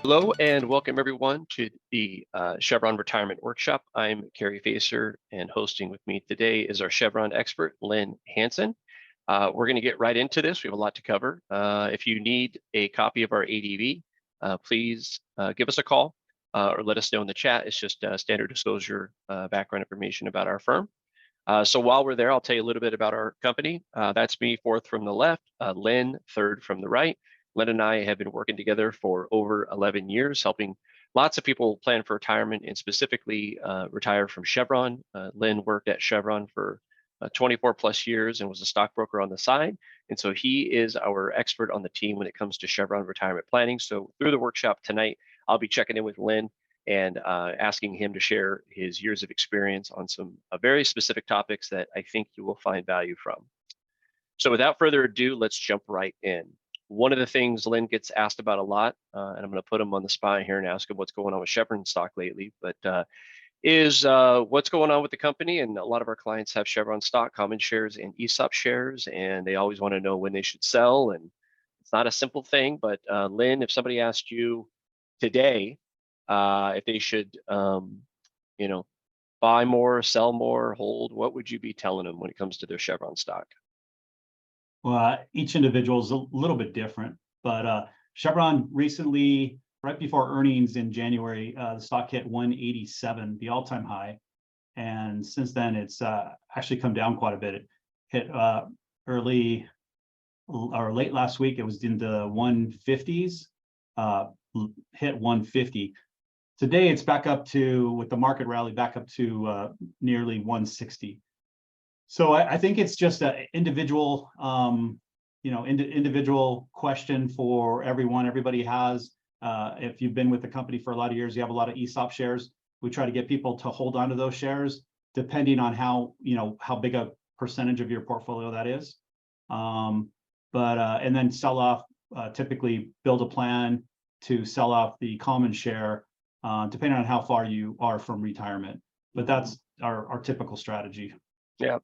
Hello and welcome everyone to the Chevron Retirement Workshop. I'm Kerry Facer, and hosting with me today is our Chevron expert, Len Hanson. We're going to get right into this. We have a lot to cover. If you need a copy of our ADV, please give us a call or let us know in the chat. It's just standard disclosure background information about our firm. So while we're there, I'll tell you a little bit about our company. That's me, fourth from the left, Len, third from the right. Len and I have been working together for over 11 years, helping lots of people plan for retirement and specifically retire from Chevron. Len worked at Chevron for 24 plus years and was a stockbroker on the side. And so he is our expert on the team when it comes to Chevron retirement planning. So through the workshop tonight, I'll be checking in with Len and asking him to share his years of experience on some very specific topics that I think you will find value from. So without further ado, let's jump right in. One of the things Len gets asked about a lot, and I'm going to put him on the spot here and ask him what's going on with Chevron stock lately, but is what's going on with the company. And a lot of our clients have Chevron stock, common shares, and ESOP shares, and they always want to know when they should sell. And it's not a simple thing, but Len, if somebody asked you today if they should, buy more, sell more, hold, what would you be telling them when it comes to their Chevron stock? Well, each individual is a little bit different, but Chevron recently, right before earnings in January, the stock hit 187, the all-time high. And since then, it's actually come down quite a bit. It hit early or late last week, it was in the 150s, hit 150. Today, it's back up to, with the market rally, back up to nearly 160. So I think it's just an individual, individual question for everyone. Everybody has, if you've been with the company for a lot of years, you have a lot of ESOP shares. We try to get people to hold on to those shares, depending on how big a percentage of your portfolio that is. And then sell off, typically build a plan to sell off the common share, depending on how far you are from retirement. But that's our typical strategy. Yeah.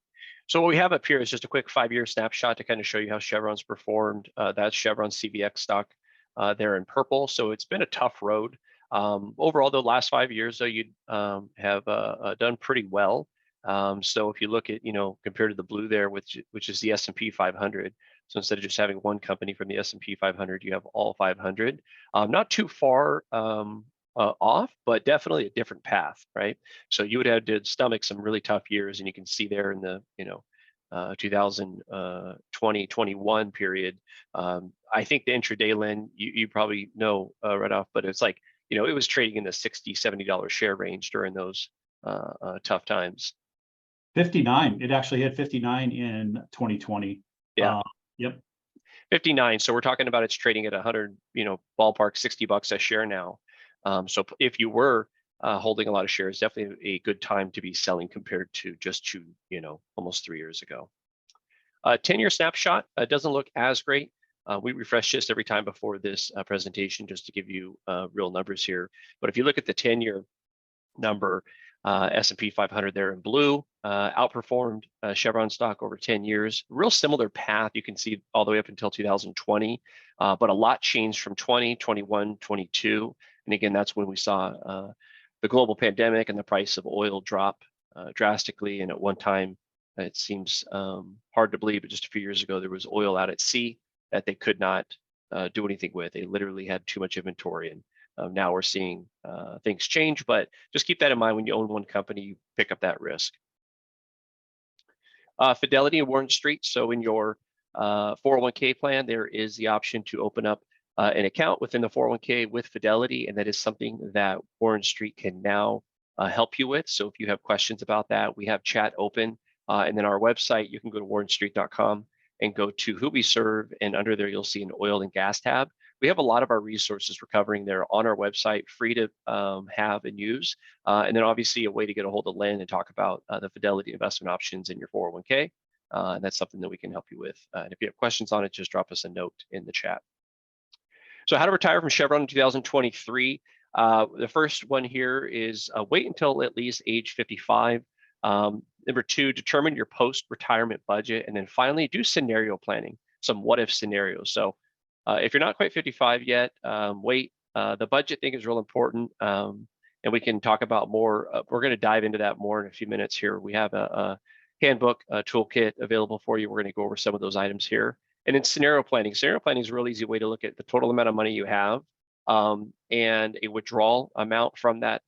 So what we have up here is just a quick 5-year snapshot to kind of show you how Chevron's performed. That's Chevron CVX stock there in purple. So it's been a tough road. Overall, the last 5 years, though, you have done pretty well. So if you look at, compared to the blue there, which is the S&P 500. So instead of just having one company from the S&P 500, you have all 500. Not too far off, but definitely a different path, right? So you would have to stomach some really tough years, and you can see there in the 2020-21 period. I think the intraday, Len, you probably know right off, but it's like it was trading in the $60-$70 share range during those tough times. 59. It actually hit 59 in 2020. Yeah. Yep. 59. So we're talking about it's trading at 100, ballpark $60 a share now. So if you were holding a lot of shares, definitely a good time to be selling compared to just almost 3 years ago. 10-year snapshot doesn't look as great. We refresh this every time before this presentation just to give you real numbers here. But if you look at the 10-year number, S&P 500 there in blue, outperformed Chevron stock over 10 years. Real similar path you can see all the way up until 2020, but a lot changed from 20, 21, 22. And again, that's when we saw the global pandemic and the price of oil drop drastically. And at one time, it seems hard to believe, but just a few years ago, there was oil out at sea that they could not do anything with. They literally had too much inventory. And now we're seeing things change, but just keep that in mind when you own one company, you pick up that risk. Fidelity and Warren Street. So in your 401k plan, there is the option to open up an account within the 401k with Fidelity, and that is something that Warren Street can now help you with. So if you have questions about that, we have chat open, and then our website, you can go to warrenstreet.com and go to who we serve, and under there you'll see an oil and gas tab. We have a lot of our resources we're covering there on our website, free to have and use. And then obviously a way to get a hold of Len and talk about the Fidelity investment options in your 401k. And that's something that we can help you with. And if you have questions on it, just drop us a note in the chat. So how to retire from Chevron in 2023. The first one here is wait until at least age 55. Number 2, determine your post-retirement budget. And then finally, do scenario planning, some what-if scenarios. So if you're not quite 55 yet, wait The budget thing is real important, and we can talk about more. We're going to dive into that more in a few minutes here. We have a handbook, a toolkit available for you. We're going to go over some of those items here. And then scenario planning. Scenario planning is a real easy way to look at the total amount of money you have, and a withdrawal amount from that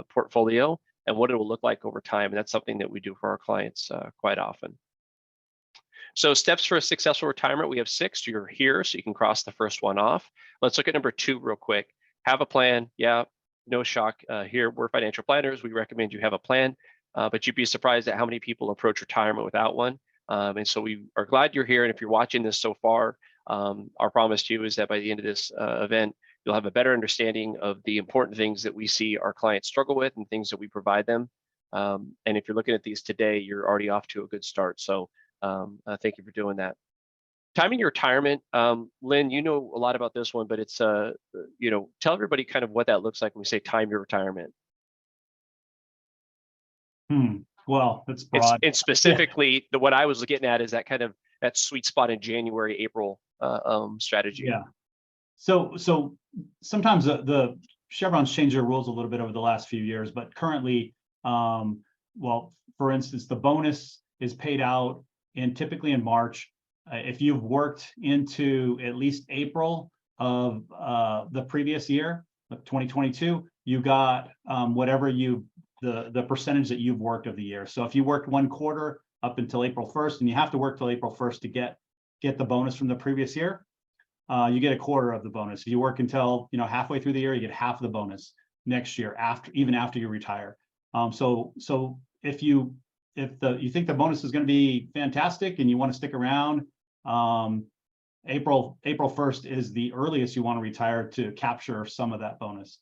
portfolio and what it will look like over time. And that's something that we do for our clients quite often. So steps for a successful retirement, we have 6. You're here, so you can cross the first one off. Let's look at number 2 real quick. Have a plan. Yeah, no shock here. We're financial planners. We recommend you have a plan, but you'd be surprised at how many people approach retirement without one. And so we are glad you're here. And if you're watching this so far, our promise to you is that by the end of this event, you'll have a better understanding of the important things that we see our clients struggle with and things that we provide them. And if you're looking at these today, you're already off to a good start. So thank you for doing that. Timing your retirement, Len, you know a lot about this one, but it's tell everybody kind of what that looks like when we say time your retirement. Well, it's broad. And specifically, what I was getting at is that kind of that sweet spot in January, April strategy. Yeah. So sometimes the Chevron's changed their rules a little bit over the last few years, but currently, well, for instance, the bonus is paid out typically in March. If you've worked into at least April of the previous year, 2022, you got whatever the percentage that you've worked of the year. So if you worked 1 quarter up until April 1st, and you have to work till April 1st to get the bonus from the previous year, you get 1/4 of the bonus. If you work until halfway through the year, you get half the bonus next year even after you retire. So if you think the bonus is going to be fantastic and you want to stick around, April 1st is the earliest you want to retire to capture some of that bonus.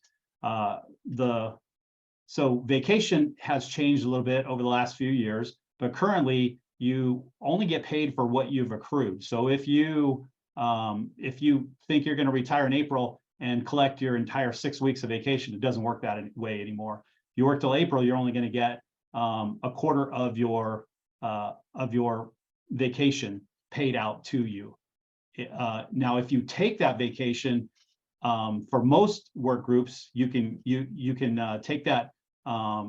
So vacation has changed a little bit over the last few years, but currently you only get paid for what you've accrued. So if you think you're going to retire in April and collect your entire 6 weeks of vacation, it doesn't work that way anymore. If you work till April, you're only going to get 1/4 of your vacation paid out to you. Now, if you take that vacation, for most work groups, you can take that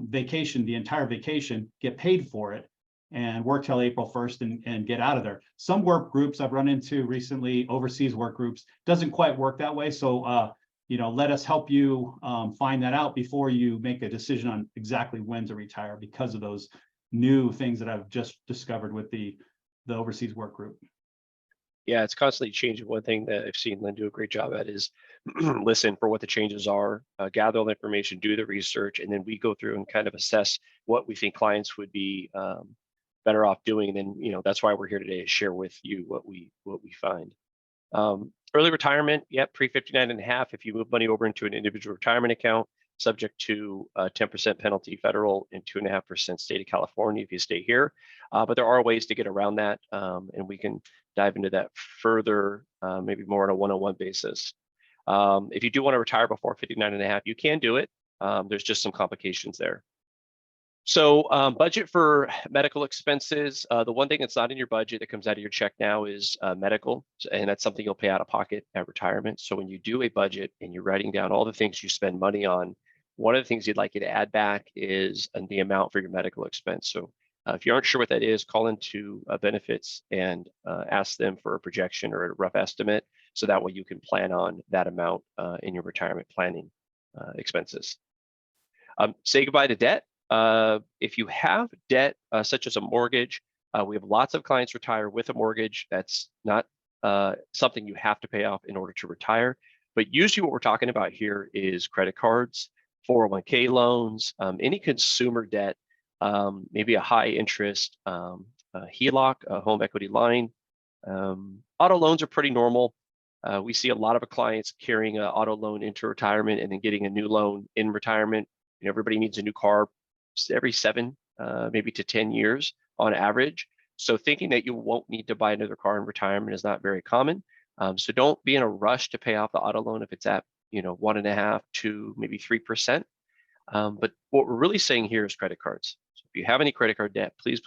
vacation, the entire vacation, get paid for it, and work till April 1st and get out of there. Some work groups I've run into recently, overseas work groups, doesn't quite work that way. So let us help you find that out before you make a decision on exactly when to retire, because of those new things that I've just discovered with the overseas work group. Yeah, it's constantly changing. One thing that I've seen Len do a great job at is listen for what the changes are, gather all the information, do the research, and then we go through and kind of assess what we think clients would be better off doing. And then, that's why we're here today, to share with you what we find. Early retirement, pre 59.5. If you move money over into an individual retirement account, subject to 10% penalty federal and 2.5% state of California if you stay here. But there are ways to get around that, and we can dive into that further, maybe more on a one-on-one basis. If you do want to retire before 59.5, you can do it. There's just some complications there. So budget for medical expenses. The one thing that's not in your budget that comes out of your check now is medical, and that's something you'll pay out of pocket at retirement. So when you do a budget and you're writing down all the things you spend money on, one of the things you'd like you to add back is the amount for your medical expense. So if you aren't sure what that is, call into benefits and ask them for a projection or a rough estimate, so that way you can plan on that amount in your retirement planning expenses. Say goodbye to debt. If you have debt, such as a mortgage, we have lots of clients retire with a mortgage. That's not something you have to pay off in order to retire. But usually what we're talking about here is credit cards, 401k loans, any consumer debt, maybe a high interest HELOC, a home equity line. Auto loans are pretty normal. We see a lot of clients carrying an auto loan into retirement and then getting a new loan in retirement. Everybody needs a new car every 7, maybe to 10 years on average. So thinking that you won't need to buy another car in retirement is not very common. So don't be in a rush to pay off the auto loan if it's at 1.5 to maybe 3%. But what we're really saying here is credit cards. So if you have any credit card debt, please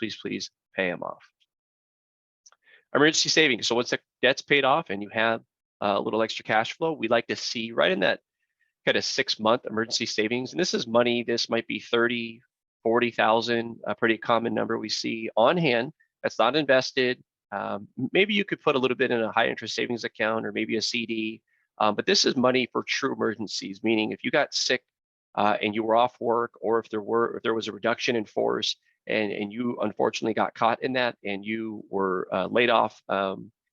pay them off. Emergency savings. So once the debt's paid off and you have a little extra cash flow, we like to see right in that kind of 6-month emergency savings. And this is money, this might be 30, 40,000, a pretty common number we see on hand that's not invested. Maybe you could put a little bit in a high interest savings account or maybe a CD. But this is money for true emergencies, meaning if you got sick and you were off work, or if there was a reduction in force and you unfortunately got caught in that and you were laid off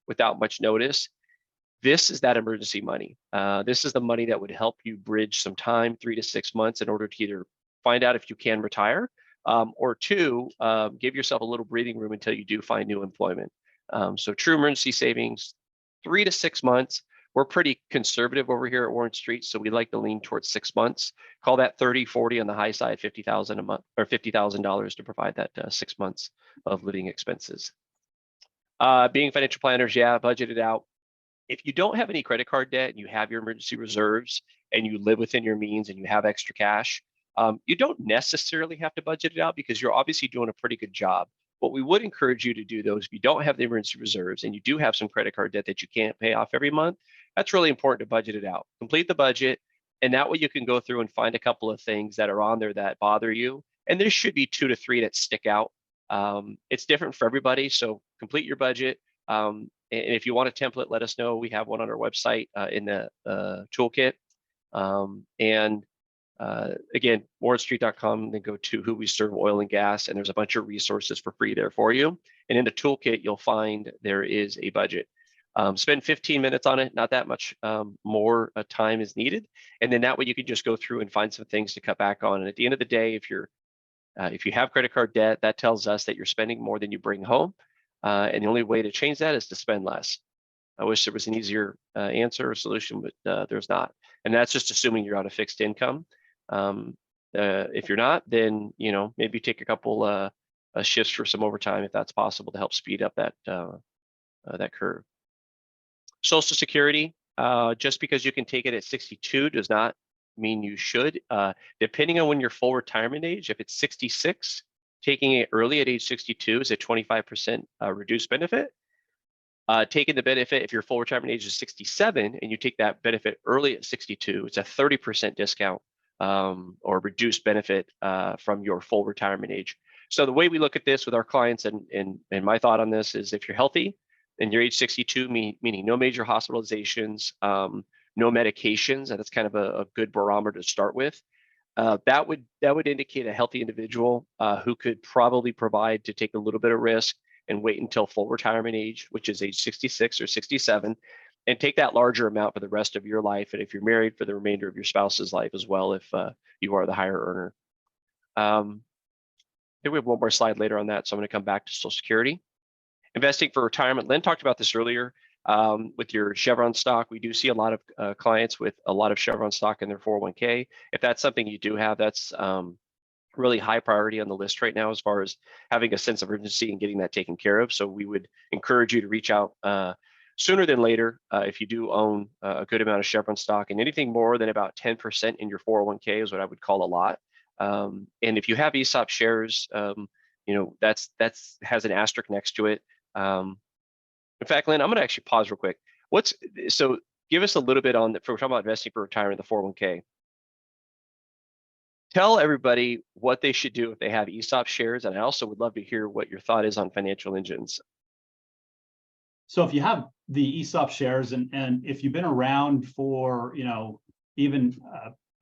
without much notice, this is that emergency money. This is the money that would help you bridge some time, 3 to 6 months, in order to either find out if you can retire, or two, give yourself a little breathing room until you do find new employment. So true emergency savings, 3 to 6 months. We're pretty conservative over here at Warren Street, so we like to lean towards 6 months. Call that 30, 40 on the high side, 50,000 a month, or $50,000 to provide that 6 months of living expenses. Being financial planners, yeah, budget it out. If you don't have any credit card debt and you have your emergency reserves and you live within your means and you have extra cash, you don't necessarily have to budget it out because you're obviously doing a pretty good job. What we would encourage you to do, though, is if you don't have the emergency reserves and you do have some credit card debt that you can't pay off every month, that's really important to budget it out. Complete the budget, and that way you can go through and find a couple of things that are on there that bother you. And there should be 2 to 3 that stick out. It's different for everybody, so complete your budget. And if you want a template, let us know. We have one on our website in the toolkit. Again, warrenstreet.com, then go to Who We Serve Oil and Gas, and there's a bunch of resources for free there for you. And in the toolkit, you'll find there is a budget. Spend 15 minutes on it, not that much more time is needed. And then that way you can just go through and find some things to cut back on. And at the end of the day, if you have credit card debt, that tells us that you're spending more than you bring home. And the only way to change that is to spend less. I wish there was an easier answer or solution, but there's not. And that's just assuming you're on a fixed income. If you're not, then maybe take a couple shifts for some overtime if that's possible to help speed up that curve. Social Security, just because you can take it at 62 does not mean you should. Depending on when your full retirement age, if it's 66, taking it early at age 62 is a 25% reduced benefit. Taking the benefit if your full retirement age is 67 and you take that benefit early at 62, it's a 30% discount or reduced benefit from your full retirement age. So the way we look at this with our clients, and my thought on this is, if you're healthy and you're age 62, meaning no major hospitalizations, no medications, and that's kind of a good barometer to start with. That would indicate a healthy individual who could probably provide to take a little bit of risk and wait until full retirement age, which is age 66 or 67, and take that larger amount for the rest of your life. And if you're married, for the remainder of your spouse's life as well, if you are the higher earner. I think we have one more slide later on that, so I'm going to come back to Social Security. Investing for retirement. Len talked about this earlier. With your Chevron stock, we do see a lot of clients with a lot of Chevron stock in their 401k. If that's something you do have, that's really high priority on the list right now as far as having a sense of urgency and getting that taken care of. So we would encourage you to reach out sooner than later if you do own a good amount of Chevron stock, and anything more than about 10% in your 401k is what I would call a lot. And if you have ESOP shares, that's has an asterisk next to it. In fact, Len, I'm going to actually pause real quick. So give us a little bit on, we're talking about investing for retirement, the 401k. Tell everybody what they should do if they have ESOP shares, and I also would love to hear what your thought is on financial engines. So if you have the ESOP shares, and if you've been around for, even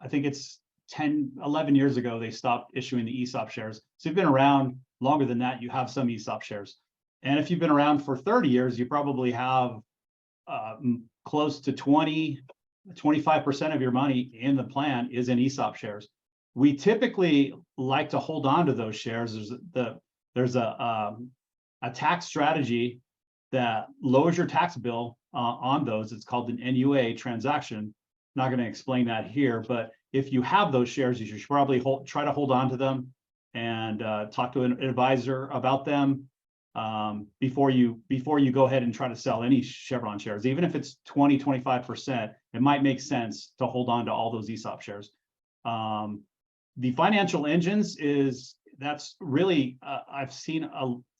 I think it's 10, 11 years ago, they stopped issuing the ESOP shares. So you've been around longer than that, you have some ESOP shares. And if you've been around for 30 years, you probably have close to 25% of your money in the plan is in ESOP shares. We typically like to hold on to those shares. There's a tax strategy that lowers your tax bill on those. It's called an NUA transaction. Not going to explain that here, but if you have those shares, you should probably try to hold on to them and talk to an advisor about them before you go ahead and try to sell any Chevron shares. Even if it's 20, 25%, it might make sense to hold on to all those ESOP shares. The financial engines that's really, I've seen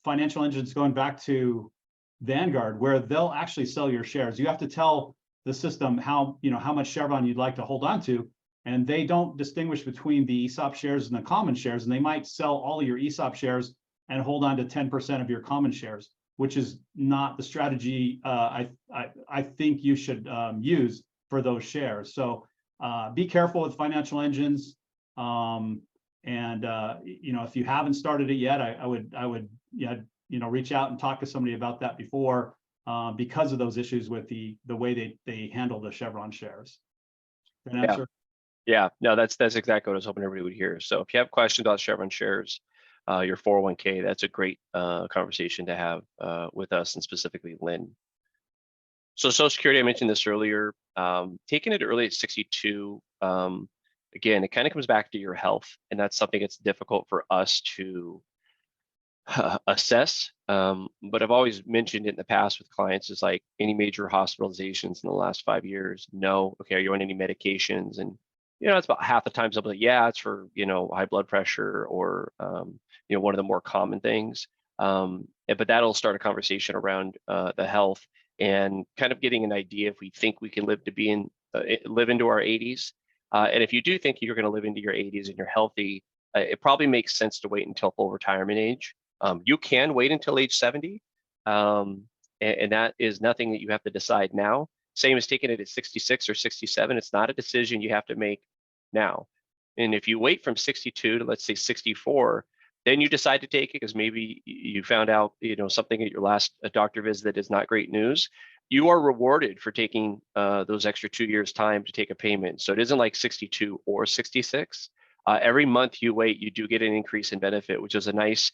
financial engines going back to Vanguard, where they'll actually sell your shares. You have to tell the system how much Chevron you'd like to hold on to, and they don't distinguish between the ESOP shares and the common shares, and they might sell all of your ESOP shares and hold on to 10% of your common shares, which is not the strategy I think you should use for those shares. So be careful with financial engines. If you haven't started it yet, I would reach out and talk to somebody about that before, because of those issues with the way they handle the Chevron shares. That answer? Yeah, no, that's exactly what I was hoping everybody would hear. So if you have questions about Chevron shares, your 401k, that's a great conversation to have with us, and specifically Len. So Social Security, I mentioned this earlier, taking it early at 62, again, it kind of comes back to your health, and that's something that's difficult for us to assess. But I've always mentioned it in the past with clients, is like any major hospitalizations in the last 5 years, no. Okay, are you on any medications? And it's about half the times I'll be like, yeah, it's for high blood pressure, or one of the more common things. But that'll start a conversation around the health, and kind of getting an idea if we think we can live into our 80s. And if you do think you're going to live into your 80s and you're healthy, it probably makes sense to wait until full retirement age. You can wait until age 70, and that is nothing that you have to decide now. Same as taking it at 66 or 67. It's not a decision you have to make now. And if you wait from 62 to, let's say, 64, then you decide to take it because maybe you found out something at your last doctor visit that is not great news, you are rewarded for taking those extra 2 years time to take a payment. So it isn't like 62 or 66. Every month you wait, you do get an increase in benefit, which is a nice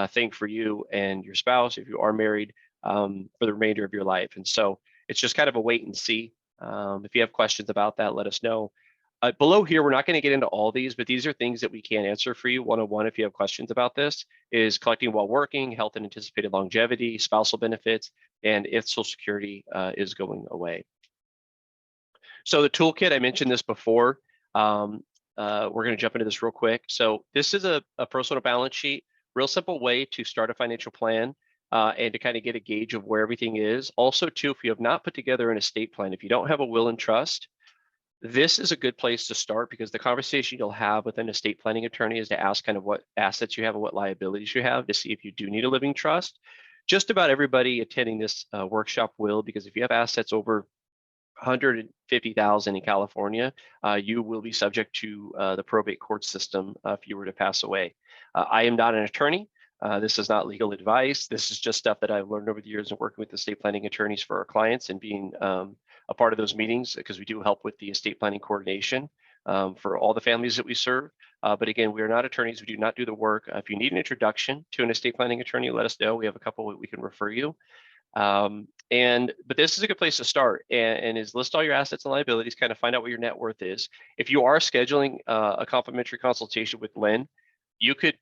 thing for you and your spouse if you are married, for the remainder of your life. And so it's just kind of a wait and see. If you have questions about that, let us know. Below here, we're not going to get into all these, but these are things that we can answer for you one-on-one if you have questions about this, is collecting while working, health and anticipated longevity, spousal benefits, and if Social Security is going away. So the toolkit, I mentioned this before. We're going to jump into this real quick. So this is a personal balance sheet, real simple way to start a financial plan and to kind of get a gauge of where everything is. Also, too, if you have not put together an estate plan, if you don't have a will and trust, this is a good place to start, because the conversation you'll have with an estate planning attorney is to ask kind of what assets you have and what liabilities you have, to see if you do need a living trust. Just about everybody attending this workshop will, because if you have assets over 150,000 in California, you will be subject to the probate court system if you were to pass away. I am not an attorney. This is not legal advice. This is just stuff that I've learned over the years of working with estate planning attorneys for our clients, and being a part of those meetings, because we do help with the estate planning coordination for all the families that we serve. But again, we are not attorneys. We do not do the work. If you need an introduction to an estate planning attorney, let us know. We have a couple that we can refer you. But this is a good place to start, and is list all your assets and liabilities, kind of find out what your net worth is. If you are scheduling a complimentary consultation with Len, you could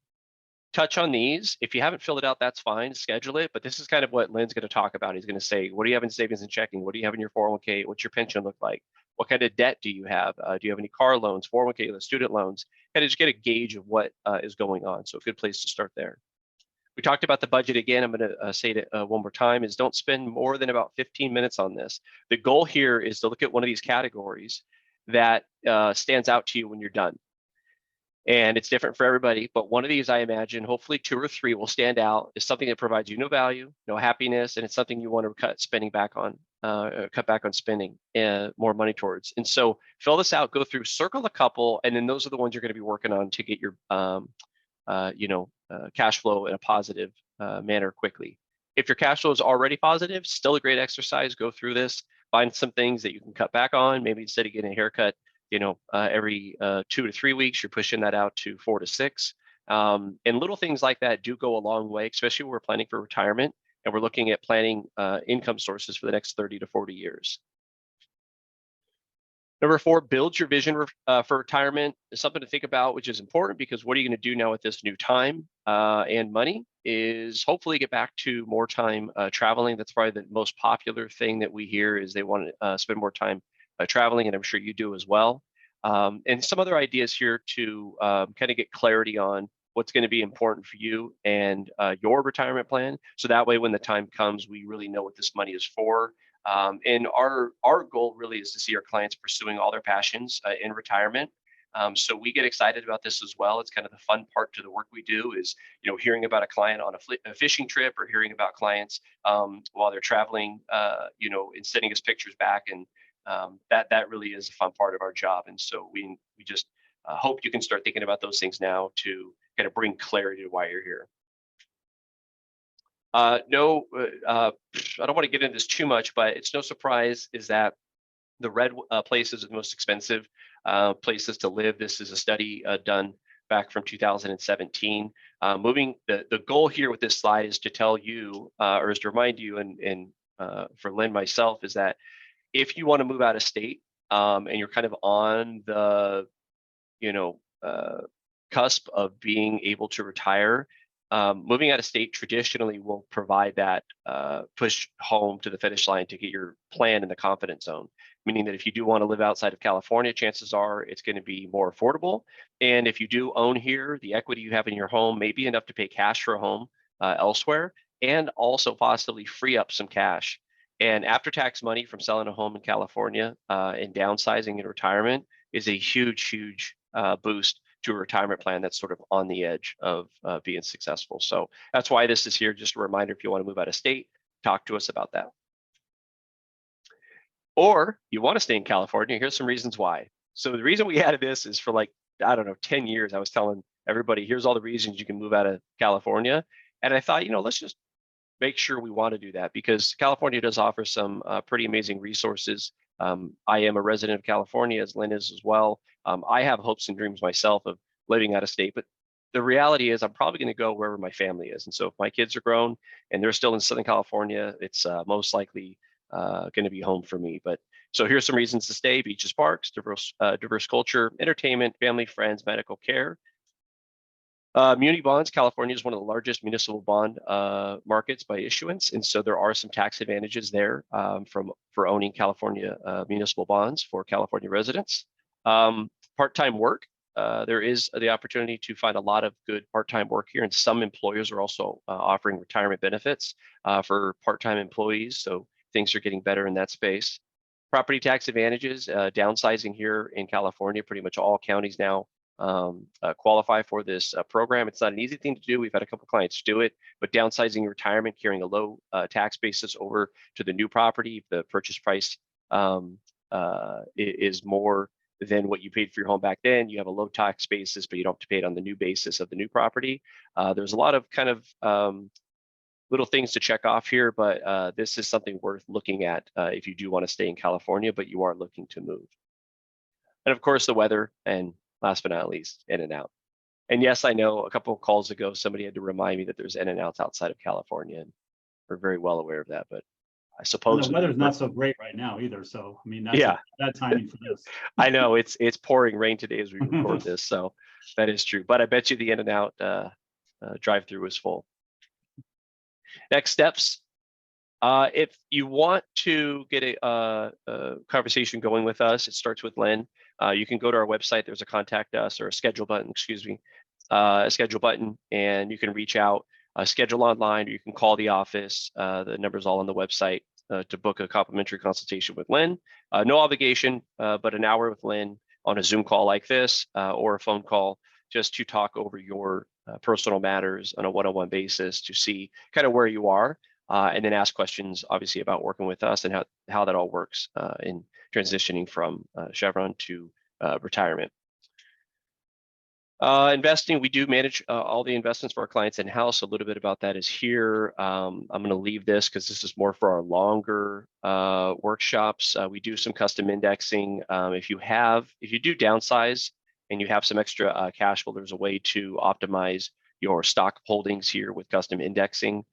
touch on these. If you haven't filled it out, that's fine, schedule it. But this is kind of what Len's going to talk about. He's going to say, what do you have in savings and checking? What do you have in your 401k? What's your pension look like? What kind of debt do you have? Do you have any car loans, 401k, student loans? Kind of just get a gauge of what is going on. So a good place to start there. We talked about the budget again. I'm going to say it one more time, is don't spend more than about 15 minutes on this. The goal here is to look at one of these categories that stands out to you when you're done. And it's different for everybody, but one of these, I imagine, hopefully 2 or 3 will stand out, is something that provides you no value, no happiness, and it's something you want to cut back on spending more money towards. And so fill this out, go through, circle a couple, and then those are the ones you're going to be working on to get your cash flow in a positive manner quickly. If your cash flow is already positive, still a great exercise. Go through this, find some things that you can cut back on. Maybe instead of getting a haircut, every 2 to 3 weeks, you're pushing that out to 4 to 6. And little things like that do go a long way, especially when we're planning for retirement and we're looking at planning income sources for the next 30 to 40 years. Number 4, build your vision for retirement. Is something to think about, which is important, because what are you going to do now with this new time and money? Is hopefully get back to more time traveling. That's probably the most popular thing that we hear, is they want to spend more time traveling, and I'm sure you do as well. And some other ideas here to kind of get clarity on what's going to be important for you and your retirement plan. So that way, when the time comes, we really know what this money is for. And our goal really is to see our clients pursuing all their passions in retirement. So we get excited about this as well. It's kind of the fun part to the work we do is, hearing about a client on a fishing trip, or hearing about clients while they're traveling, and sending us pictures back. And that really is a fun part of our job. And so we just hope you can start thinking about those things now to kind of bring clarity to why you're here. No, I don't want to get into this too much, but it's no surprise is that the red places are the most expensive places to live. This is a study done back from 2017. The goal here with this slide is to tell you, or is to remind you, and for Len, myself, is that if you want to move out of state and you're kind of on the, cusp of being able to retire, moving out of state traditionally will provide that push home to the finish line to get your plan in the confidence zone. Meaning that if you do want to live outside of California, chances are it's going to be more affordable. And if you do own here, the equity you have in your home may be enough to pay cash for a home elsewhere, and also possibly free up some cash. And after-tax money from selling a home in California and downsizing in retirement is a huge boost to a retirement plan that's sort of on the edge of being successful. So that's why this is here. Just a reminder, if you want to move out of state, talk to us about that. Or you want to stay in California, here's some reasons why. So the reason we added this is for 10 years, I was telling everybody, here's all the reasons you can move out of California. And I thought, let's just make sure we want to do that, because California does offer some pretty amazing resources. I am a resident of California, as Len is as well. I have hopes and dreams myself of living out of state, but the reality is I'm probably going to go wherever my family is. And so if my kids are grown and they're still in Southern California, it's most likely going to be home for me. But so here's some reasons to stay: beaches, parks, diverse culture, entertainment, family, friends, medical care. Muni bonds. California is one of the largest municipal bond markets by issuance, and so there are some tax advantages there for owning California municipal bonds for California residents. Part-time work. There is the opportunity to find a lot of good part-time work here, and some employers are also offering retirement benefits for part-time employees, so things are getting better in that space. Property tax advantages. Downsizing here in California, pretty much all counties now qualify for this program. It's not an easy thing to do. We've had a couple of clients do it, but downsizing your retirement, carrying a low tax basis over to the new property, if the purchase price is more than what you paid for your home back then, you have a low tax basis, but you don't have to pay it on the new basis of the new property. There's a lot of kind of little things to check off here, but this is something worth looking at if you do want to stay in California, but you are looking to move. And of course, the weather, and last but not least, In-N-Out. And yes, I know a couple of calls ago, somebody had to remind me that there's In-N-Outs outside of California, and we're very well aware of that. But I suppose the weather's not so great right now either. So I mean, that's bad timing for this. I know it's pouring rain today as we record this, so that is true. But I bet you the In-N-Out drive-through is full. Next steps. If you want to get a conversation going with us, it starts with Len. You can go to our website. There's a contact us, or a schedule button, a schedule button, and you can reach out, schedule online, or you can call the office. The number's all on the website to book a complimentary consultation with Len. No obligation, but an hour with Len on a Zoom call like this, or a phone call, just to talk over your personal matters on a one-on-one basis to see kind of where you are. And then ask questions, obviously, about working with us and how that all works in transitioning from Chevron to retirement. Investing, we do manage all the investments for our clients in-house. A little bit about that is here. I'm going to leave this because this is more for our longer workshops. We do some custom indexing. If you do downsize and you have some extra cash flow, there's a way to optimize your stock holdings here with custom indexing.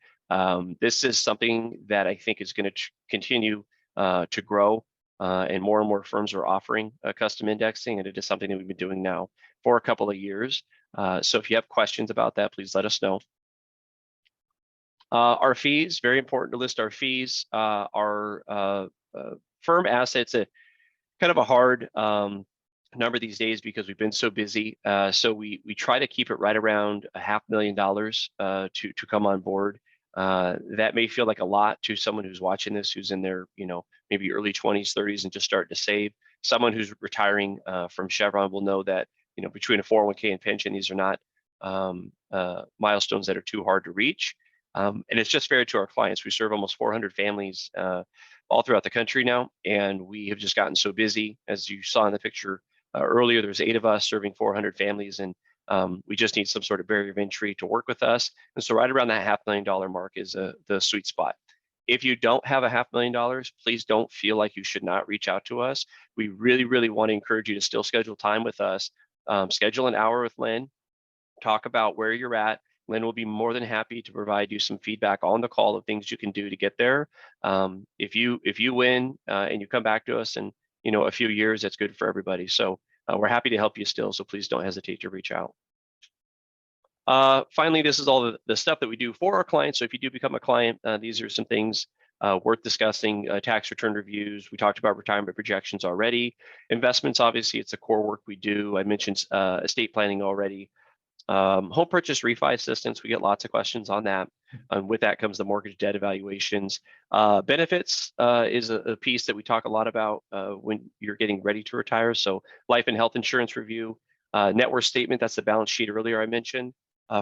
This is something that I think is going to continue to grow, and more firms are offering custom indexing, and it is something that we've been doing now for a couple of years. So if you have questions about that, please let us know. Our fees, very important to list our fees. Our firm assets, kind of a hard a number of these days because we've been so busy. So we try to keep it right around $500,000 to come on board. That may feel like a lot to someone who's watching this, who's in their, maybe early 20s, 30s, and just starting to save. Someone who's retiring from Chevron will know that, between a 401k and pension, these are not milestones that are too hard to reach. And it's just fair to our clients. We serve almost 400 families all throughout the country now, and we have just gotten so busy. As you saw in the picture earlier, there's 8 of us serving 400 families, and we just need some sort of barrier of entry to work with us. And so right around that $500,000 mark is the sweet spot. If you don't have a $500,000, please don't feel like you should not reach out to us. We really, really want to encourage you to still schedule time with us. Schedule an hour with Len, talk about where you're at. Len will be more than happy to provide you some feedback on the call of things you can do to get there. If you win and you come back to us in a few years, that's good for everybody. So we're happy to help you still. So please don't hesitate to reach out. Finally, this is all the stuff that we do for our clients. So if you do become a client, these are some things worth discussing. Tax return reviews. We talked about retirement projections already. Investments, obviously, it's the core work we do. I mentioned estate planning already. Home purchase refi assistance, we get lots of questions on that. With that comes the mortgage debt evaluations. Benefits is a piece that we talk a lot about when you're getting ready to retire. So life and health insurance review, net worth statement, that's the balance sheet earlier I mentioned.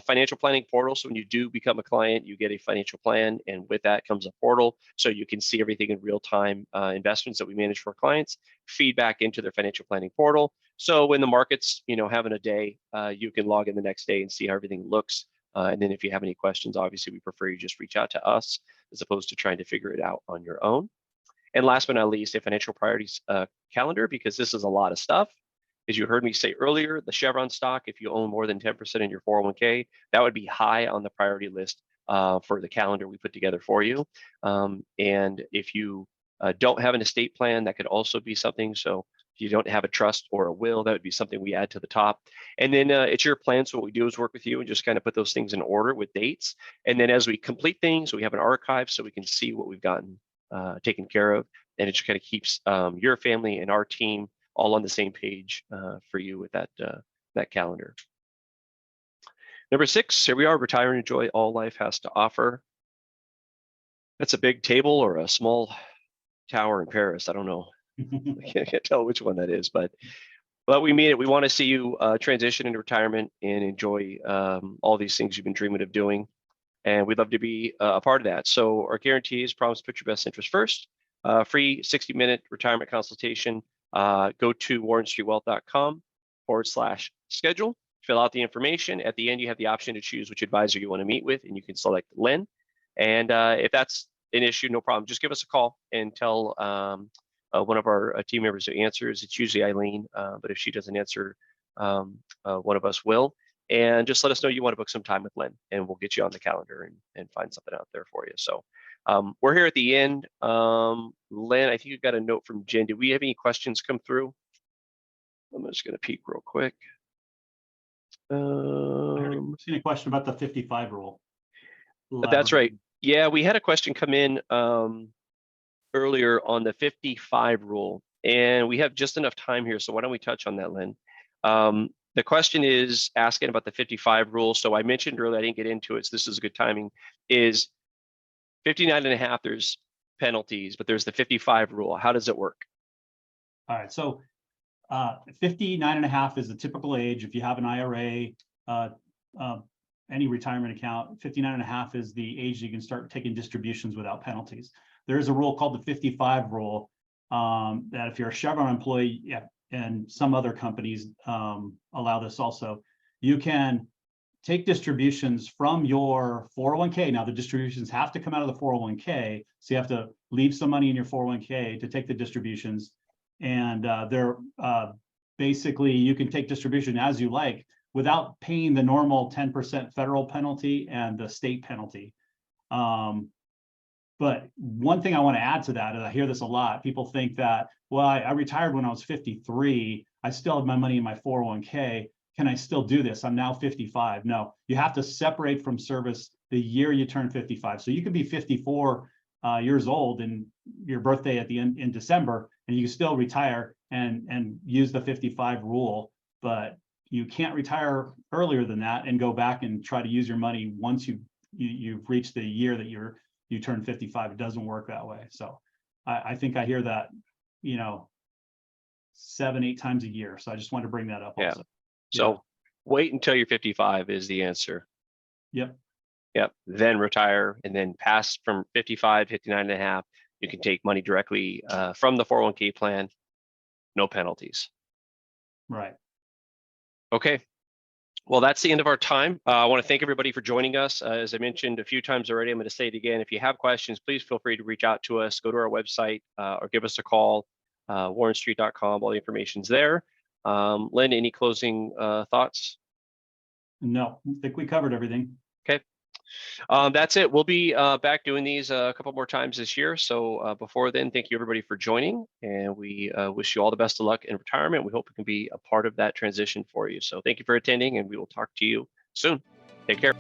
Financial planning portal. So when you do become a client, you get a financial plan, and with that comes a portal, so you can see everything in real time. Investments that we manage for our clients feed back into their financial planning portal. So when the market's having a day, you can log in the next day and see how everything looks. And then if you have any questions, obviously we prefer you just reach out to us as opposed to trying to figure it out on your own. And last but not least, a financial priorities calendar, because this is a lot of stuff. As you heard me say earlier, the Chevron stock, if you own more than 10% in your 401k, that would be high on the priority list for the calendar we put together for you. And if you don't have an estate plan, that could also be something. So if you don't have a trust or a will, that would be something we add to the top. And then it's your plan. So what we do is work with you and just kind of put those things in order with dates. And then as we complete things, we have an archive so we can see what we've gotten taken care of. And it just kind of keeps your family and our team all on the same page for you with that calendar. Number 6, here we are, retire and enjoy all life has to offer. That's a big table or a small tower in Paris. I don't know. I can't tell which one that is, but we mean it. We want to see you transition into retirement and enjoy all these things you've been dreaming of doing. And we'd love to be a part of that. So our guarantee is promise to put your best interest first. Free 60-minute retirement consultation. Go to warrenstreetwealth.com/schedule. Fill out the information. At the end, you have the option to choose which advisor you want to meet with, and you can select Len. And if that's an issue, no problem. Just give us a call and tell one of our team members who answers. It's usually Eileen, but if she doesn't answer, one of us will. And just let us know you want to book some time with Len, and we'll get you on the calendar and find something out there for you. So we're here at the end. Len, I think you got a note from Jen. Did we have any questions come through? I'm just going to peek real quick. I've seen a question about the 55 rule. That's right. Yeah, we had a question come in earlier on the 55 rule, and we have just enough time here. So why don't we touch on that, Len? The question is asking about the 55 rule. So I mentioned earlier, I didn't get into it, so this is good timing, is 59.5, there's penalties, but there's the 55 rule. How does it work? All right, so 59.5 is the typical age. If you have an IRA, any retirement account, 59.5 is the age you can start taking distributions without penalties. There is a rule called the 55 rule that if you're a Chevron employee, and some other companies allow this also, you can take distributions from your 401k. Now the distributions have to come out of the 401k, so you have to leave some money in your 401k to take the distributions. And they're basically, you can take distribution as you like without paying the normal 10% federal penalty and the state penalty. But one thing I want to add to that, and I hear this a lot, people think that, well, I retired when I was 53. I still have my money in my 401k. Can I still do this? I'm now 55. No, you have to separate from service the year you turn 55. So you can be 54 years old and your birthday at the end in December, and you can still retire and use the 55 rule, but you can't retire earlier than that and go back and try to use your money once you've reached the year that you turn 55. It doesn't work that way. So I think I hear that, 7-8 times a year. So I just wanted to bring that up also. So wait until you're 55 is the answer. Yep. Then retire, and then pass from 55, 59 and a half. You can take money directly from the 401k plan, no penalties. Right. Okay. Well, that's the end of our time. I want to thank everybody for joining us. As I mentioned a few times already, I'm going to say it again. If you have questions, please feel free to reach out to us. Go to our website or give us a call, warrenstreet.com. All the information's there. Len, any closing thoughts? No, I think we covered everything. Okay. That's it. We'll be back doing these a couple more times this year. So before then, thank you everybody for joining, and we wish you all the best of luck in retirement. We hope we can be a part of that transition for you. So thank you for attending, and we will talk to you soon. Take care.